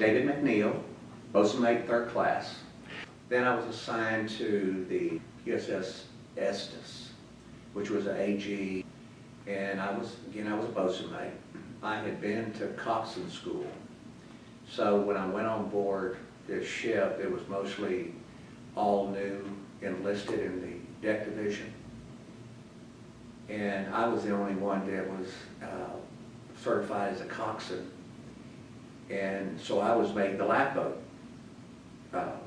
David McNeill, bosun mate, 3rd class. Then I was assigned to the USS Estes, which was an AG, and I was a bosun mate. I had been to coxswain school, so when I went on board this ship, it was mostly all new, enlisted in the deck division. And I was the only one that was certified as a coxswain. And so I was made the lap-boat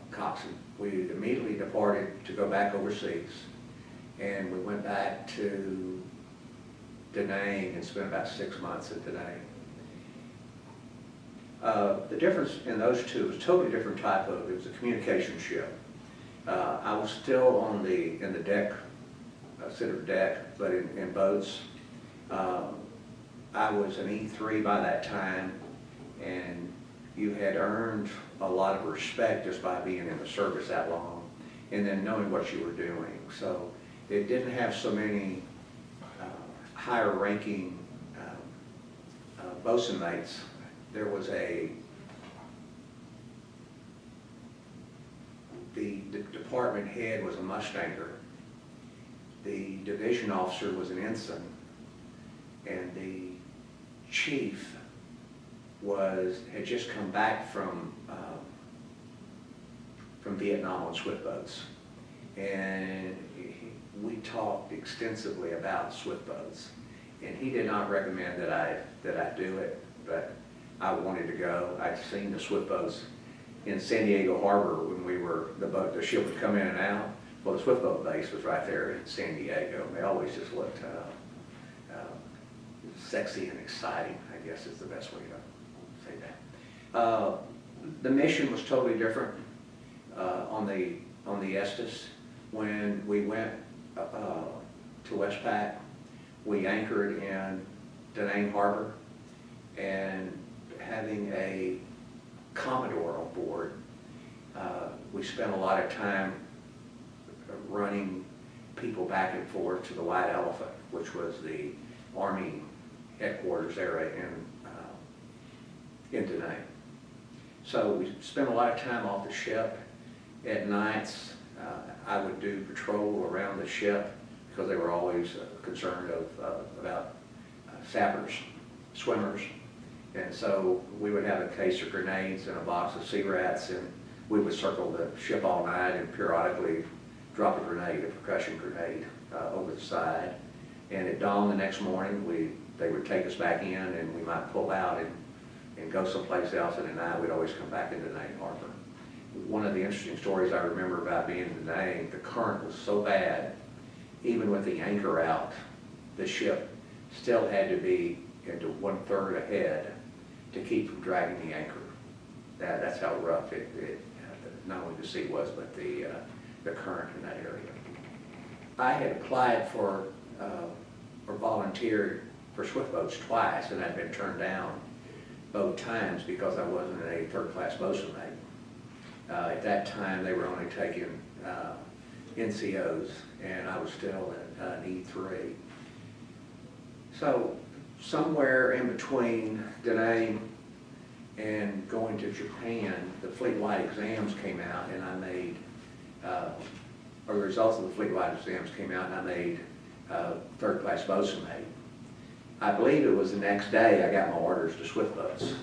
coxswain. We immediately departed to go back overseas. And we went back to Da Nang and spent about 6 months at Da Nang. The difference in those two was a totally different type of, it was a communication ship. I was still in the deck, center deck, but in boats. I was an E3 by that time, and you had earned a lot of respect just by being in the service that long, and then knowing what you were doing. So it didn't have so many higher ranking bosun mates. There was the department head was a mustanger, the division officer was an ensign, and the chief had just come back from Vietnam on swift boats, and we talked extensively about swift boats, and he did not recommend that I do it, but I wanted to go. I'd seen the swift boats in San Diego Harbor when the ship would come in and out. Well, the swift boat base was right there in San Diego. They always just looked sexy and exciting, I guess is the best way to say that. The mission was totally different on the Estes. When we went to Westpac, we anchored in Da Nang Harbor, and having a Commodore on board, we spent a lot of time running people back and forth to the White Elephant, which was the Army headquarters area in Da Nang. So we spent a lot of time off the ship. At nights, I would do patrol around the ship because they were always concerned about sappers, swimmers. And so we would have a case of grenades and a box of sea rats, and we would circle the ship all night and periodically drop a grenade, a percussion grenade, over the side. And at dawn the next morning, they would take us back in, and we might pull out and go someplace else, and at night we'd always come back into Da Nang Harbor. One of the interesting stories I remember about being in Da Nang, the current was so bad, even with the anchor out, the ship still had to be into 1/3 ahead to keep from dragging the anchor. That's how rough it not only the sea was, but the current in that area. I had applied for or volunteered for swift boats twice, and I'd been turned down both times because I wasn't a 3rd class bosun mate. At that time, they were only taking NCOs, and I was still an E3. So somewhere in between Da Nang and going to Japan, the fleet-wide exams came out, and I made, or the results of the fleet-wide exams came out, and I made 3rd class bosun mate. I believe it was the next day I got my orders to swift boats.